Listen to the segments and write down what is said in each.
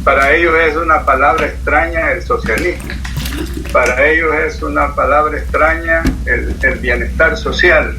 para ellos es una palabra extraña el socialismo, para ellos es una palabra extraña el bienestar social.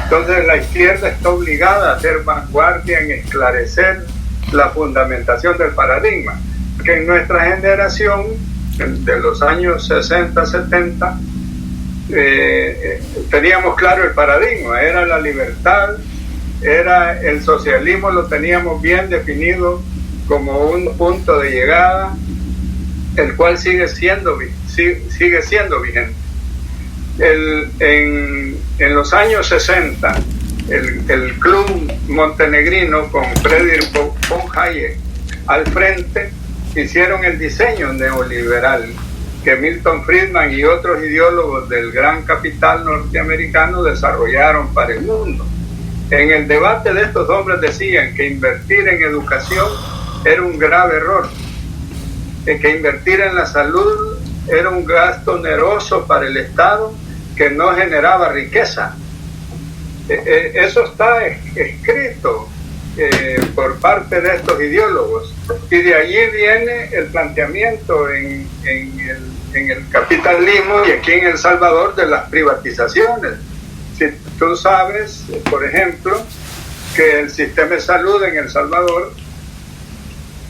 Entonces la izquierda está obligada a ser vanguardia en esclarecer la fundamentación del paradigma, que en nuestra generación de los años 60, 70, teníamos claro el paradigma, era la libertad, era el socialismo, lo teníamos bien definido como un punto de llegada, el cual sigue siendo vigente. En los años 60, el club montenegrino con Friedrich von Hayek al frente hicieron el diseño neoliberal que Milton Friedman y otros ideólogos del gran capital norteamericano desarrollaron para el mundo. En el debate de estos hombres decían que invertir en educación era un grave error, que invertir en la salud era un gasto oneroso para el Estado que no generaba riqueza. Eso está escrito por parte de estos ideólogos, y de allí viene el planteamiento en el capitalismo y aquí en El Salvador de las privatizaciones. Si tú sabes, por ejemplo, que el sistema de salud en El Salvador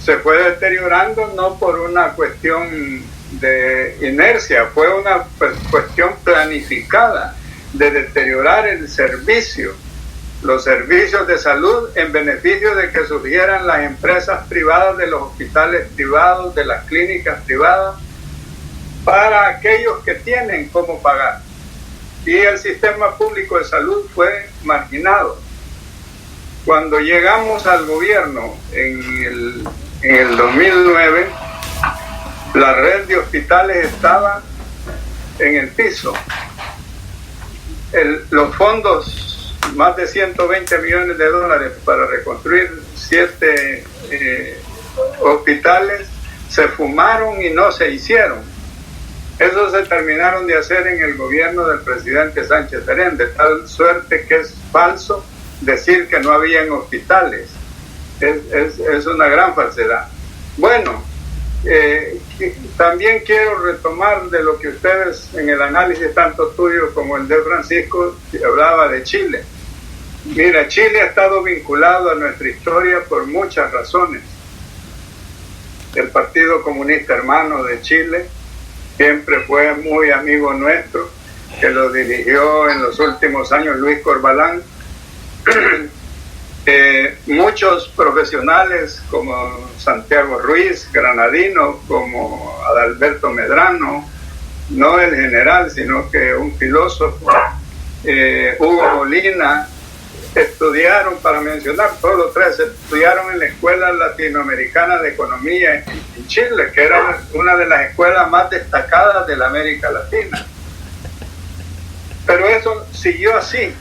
se fue deteriorando no por una cuestión de inercia, fue una cuestión planificada de deteriorar el servicio, los servicios de salud, en beneficio de que surgieran las empresas privadas de los hospitales privados, de las clínicas privadas, para aquellos que tienen cómo pagar. Y el sistema público de salud fue marginado. Cuando llegamos al gobierno en el 2009, la red de hospitales estaba en el piso. Los fondos, más de 120 millones de dólares para reconstruir 7 hospitales, se fumaron y no se hicieron. Eso se terminaron de hacer en el gobierno del presidente Sánchez Serén, de tal suerte que es falso decir que no habían hospitales. Es una gran falsedad. Bueno, también quiero retomar de lo que ustedes en el análisis tanto tuyo como el de Francisco hablaba de Chile. Mira, Chile ha estado vinculado a nuestra historia por muchas razones. El Partido Comunista Hermano de Chile siempre fue muy amigo nuestro, que lo dirigió en los últimos años Luis Corbalán. Muchos profesionales como Santiago Ruiz, granadino, como Adalberto Medrano, no el general, sino que un filósofo, Hugo Molina, estudiaron, para mencionar todos los tres, estudiaron en la Escuela Latinoamericana de Economía en Chile, que era una de las escuelas más destacadas de la América Latina. Pero eso siguió así.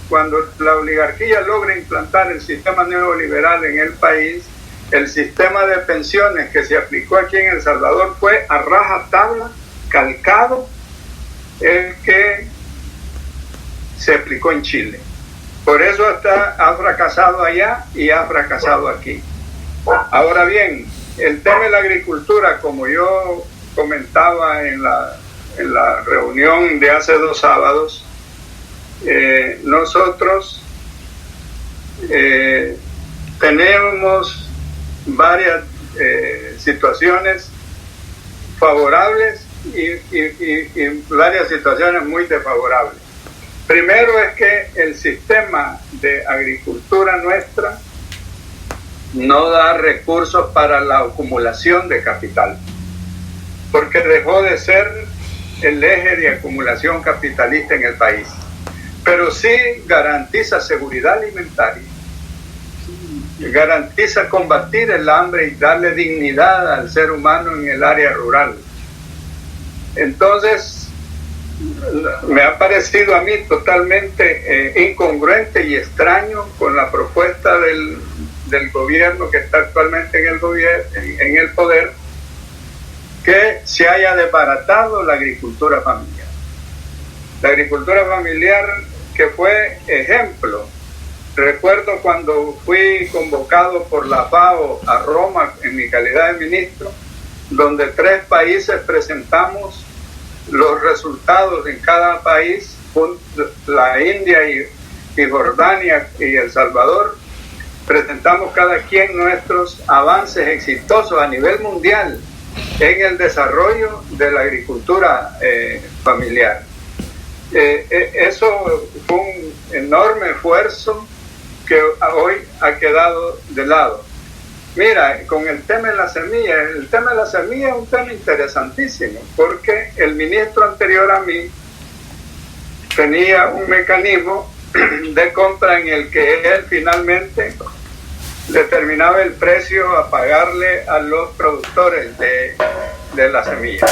Cuando la oligarquía logra implantar el sistema neoliberal en el país, el sistema de pensiones que se aplicó aquí en El Salvador fue a rajatabla, calcado, el que se aplicó en Chile. Por eso ha fracasado allá y ha fracasado aquí. Ahora bien, el tema de la agricultura, como yo comentaba en la reunión de hace 2 sábados, nosotros tenemos varias situaciones favorables y varias situaciones muy desfavorables. Primero es que el sistema de agricultura nuestra no da recursos para la acumulación de capital, porque dejó de ser el eje de acumulación capitalista en el país. Pero sí garantiza seguridad alimentaria, garantiza combatir el hambre y darle dignidad al ser humano en el área rural. Entonces, me ha parecido a mí totalmente incongruente y extraño con la propuesta del gobierno que está actualmente en el poder, que se haya desbaratado la agricultura familiar. La agricultura familiar, que fue ejemplo Recuerdo cuando fui convocado por la FAO a Roma en mi calidad de ministro, donde 3 países presentamos los resultados en cada país, la India y Jordania y El Salvador, presentamos cada quien nuestros avances exitosos a nivel mundial en el desarrollo de la agricultura familiar. Eso fue un enorme esfuerzo que hoy ha quedado de lado. Mira, con el tema de la semilla es un tema interesantísimo, porque el ministro anterior a mí tenía un mecanismo de compra en el que él finalmente determinaba el precio a pagarle a los productores de la semilla.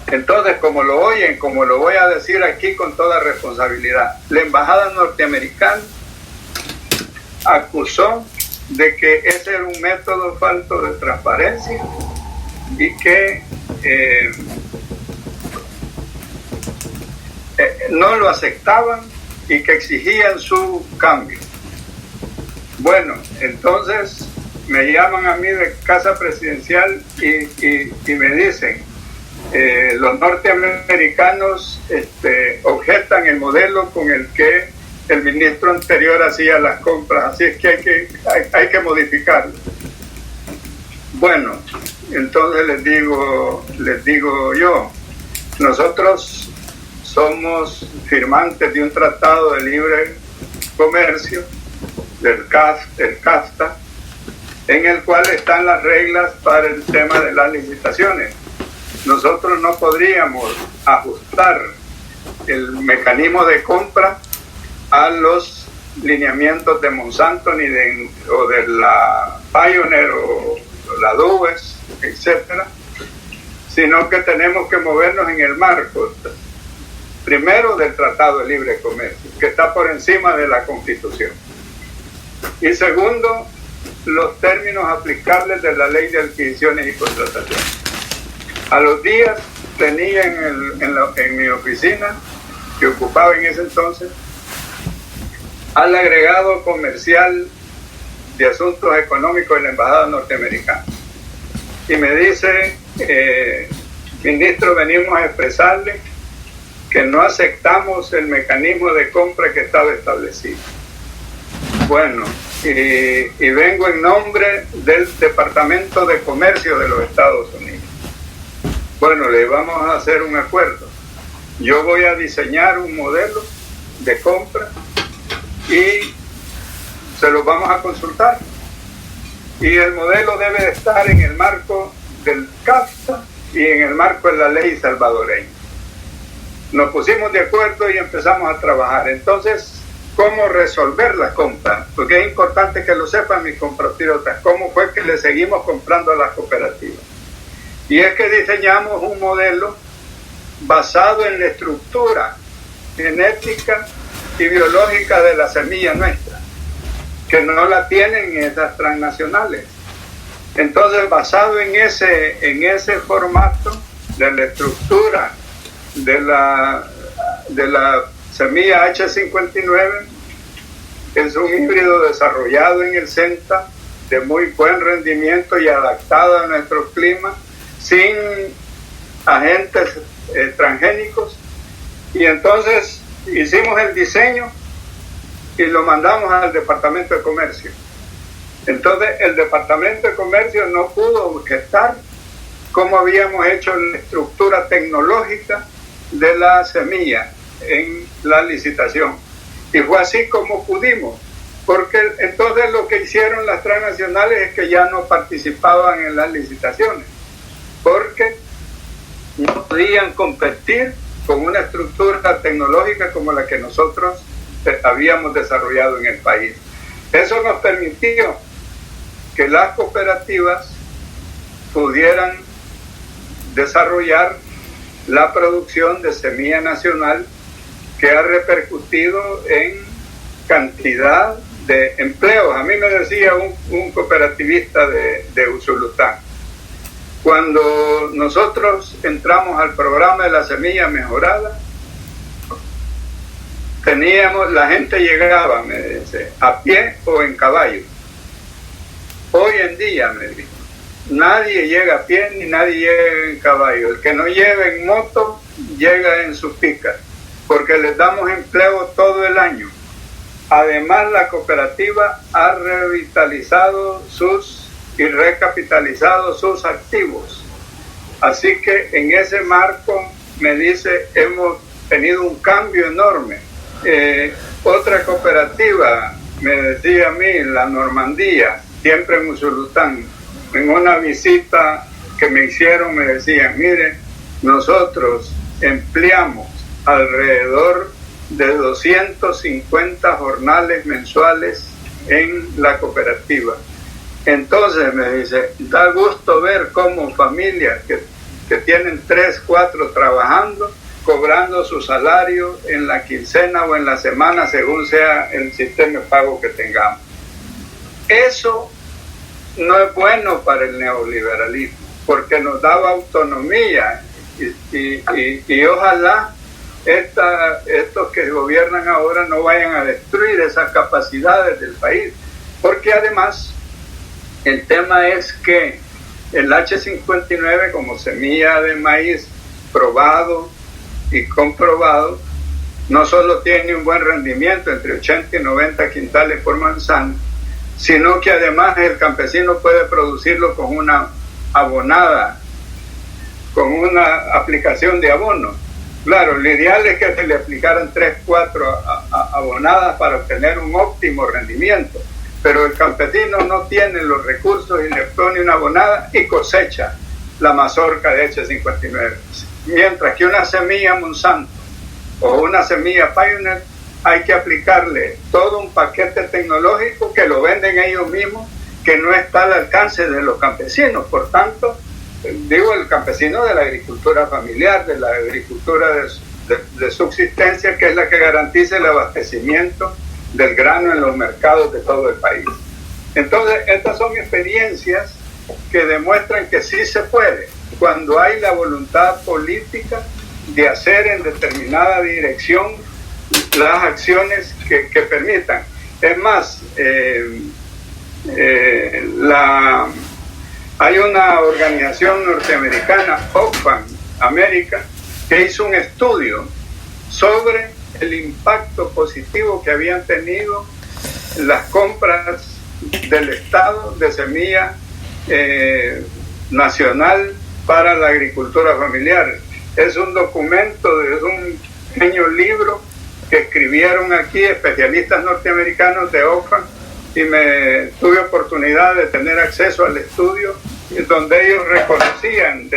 Entonces, como lo oyen, como lo voy a decir aquí con toda responsabilidad, la embajada norteamericana acusó de que ese era un método falto de transparencia y que no lo aceptaban y que exigían su cambio. Bueno, entonces me llaman a mí de Casa Presidencial y me dicen, los norteamericanos objetan el modelo con el que el ministro anterior hacía las compras, así es que hay que modificarlo. Bueno, entonces les digo yo, nosotros somos firmantes de un tratado de libre comercio, del CAFTA, en el cual están las reglas para el tema de las licitaciones. Nosotros no podríamos ajustar el mecanismo de compra a los lineamientos de Monsanto o de la Pioneer o la Dubes, etcétera, sino que tenemos que movernos en el marco, primero, del Tratado de Libre Comercio, que está por encima de la Constitución, y segundo, los términos aplicables de la Ley de Adquisiciones y Contrataciones. A los días tenía en mi oficina, que ocupaba en ese entonces, al agregado comercial de Asuntos Económicos de la Embajada Norteamericana. Y me dice, ministro, venimos a expresarle que no aceptamos el mecanismo de compra que estaba establecido. Bueno, y vengo en nombre del Departamento de Comercio de los Estados Unidos. Bueno, le vamos a hacer un acuerdo. Yo voy a diseñar un modelo de compra y se lo vamos a consultar. Y el modelo debe de estar en el marco del CAFTA y en el marco de la ley salvadoreña. Nos pusimos de acuerdo y empezamos a trabajar. Entonces, ¿cómo resolver la compra? Porque es importante que lo sepan mis compatriotas, cómo fue que le seguimos comprando a las cooperativas. Y es que diseñamos un modelo basado en la estructura genética y biológica de la semilla nuestra, que no la tienen esas transnacionales. Entonces, basado en ese formato de la estructura de la semilla H59, es un híbrido desarrollado en el CENTA de muy buen rendimiento y adaptado a nuestro clima, sin agentes transgénicos. Y entonces hicimos el diseño y lo mandamos al Departamento de Comercio. Entonces el Departamento de Comercio no pudo objetar cómo habíamos hecho la estructura tecnológica de la semilla en la licitación. Y fue así como pudimos, porque entonces lo que hicieron las transnacionales es que ya no participaban en las licitaciones, porque no podían competir con una estructura tecnológica como la que nosotros habíamos desarrollado en el país. Eso nos permitió que las cooperativas pudieran desarrollar la producción de semilla nacional, que ha repercutido en cantidad de empleos. A mí me decía un cooperativista de Usulután, cuando nosotros entramos al programa de la semilla mejorada, la gente llegaba, me dice, a pie o en caballo. Hoy en día, me dijo, nadie llega a pie ni nadie llega en caballo. El que no llega en moto, llega en sus picas, porque les damos empleo todo el año. Además, la cooperativa ha revitalizado y recapitalizado sus activos. Así que en ese marco, me dice, hemos tenido un cambio enorme. Otra cooperativa, me decía a mí, la Normandía, siempre en Usulután, en una visita que me hicieron, me decían, mire, nosotros empleamos alrededor de 250 jornales mensuales en la cooperativa. Entonces me dice, da gusto ver cómo familias que tienen 3, 4 trabajando, cobrando su salario en la quincena o en la semana, según sea el sistema de pago que tengamos. Eso no es bueno para el neoliberalismo, porque nos daba autonomía y ojalá estos que gobiernan ahora no vayan a destruir esas capacidades del país, porque además el tema es que el H59 como semilla de maíz probado y comprobado no solo tiene un buen rendimiento, entre 80 y 90 quintales por manzana, sino que además el campesino puede producirlo con una abonada, con una aplicación de abono. Claro, lo ideal es que se le aplicaran 3, 4 abonadas para obtener un óptimo rendimiento, pero el campesino no tiene los recursos y le pone una abonada y cosecha la mazorca de H59. Mientras que una semilla Monsanto o una semilla Pioneer hay que aplicarle todo un paquete tecnológico que lo venden ellos mismos, que no está al alcance de los campesinos. Por tanto, digo, el campesino de la agricultura familiar, de la agricultura de subsistencia, que es la que garantiza el abastecimiento del grano en los mercados de todo el país. Entonces, estas son experiencias que demuestran que sí se puede, cuando hay la voluntad política de hacer en determinada dirección las acciones que permitan. Es más, hay una organización norteamericana, Oxfam América, que hizo un estudio sobre el impacto positivo que habían tenido las compras del Estado de semilla nacional para la agricultura familiar. Es un documento, es un pequeño libro que escribieron aquí especialistas norteamericanos de Oxfam, y me tuve oportunidad de tener acceso al estudio, donde ellos reconocían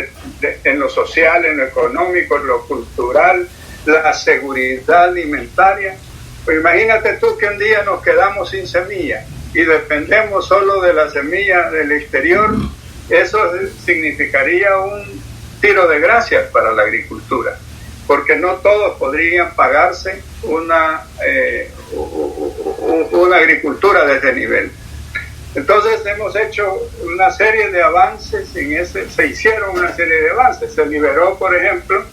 en lo social, en lo económico, en lo cultural, la seguridad alimentaria. Pues imagínate tú que un día nos quedamos sin semilla y dependemos solo de la semilla del exterior. Eso significaría un tiro de gracia para la agricultura, porque no todos podrían pagarse una agricultura de ese nivel. Entonces hemos hecho una serie de avances se hicieron una serie de avances. Se liberó, por ejemplo,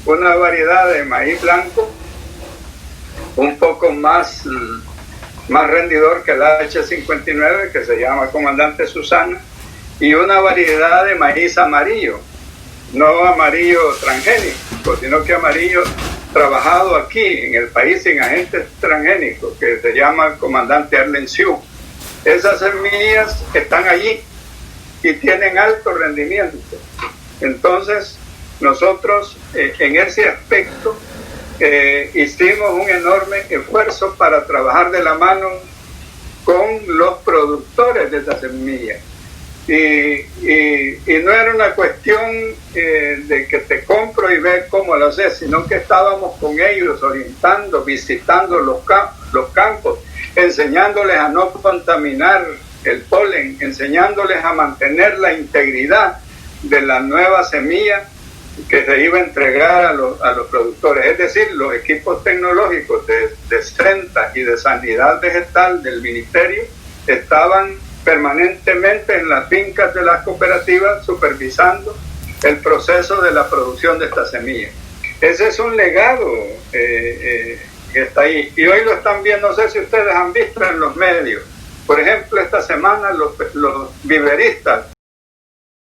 una variedad de maíz blanco un poco más rendidor que el H59, que se llama Comandante Susana, y una variedad de maíz amarillo, no amarillo transgénico, sino que amarillo trabajado aquí en el país sin agentes transgénicos, que se llama Comandante Arlenciú. Esas semillas están allí y tienen alto rendimiento. Entonces, nosotros en ese aspecto hicimos un enorme esfuerzo para trabajar de la mano con los productores de esas semillas. Y no era una cuestión de que te compro y ver cómo lo haces, sino que estábamos con ellos orientando, visitando los campos, enseñándoles a no contaminar el polen, enseñándoles a mantener la integridad de la nueva semilla que se iba a entregar a los productores. Es decir, los equipos tecnológicos de Senta y de Sanidad Vegetal del Ministerio estaban permanentemente en las fincas de las cooperativas supervisando el proceso de la producción de esta semilla. Ese es un legado que está ahí. Y hoy lo están viendo, no sé si ustedes han visto en los medios. Por ejemplo, esta semana los viveristas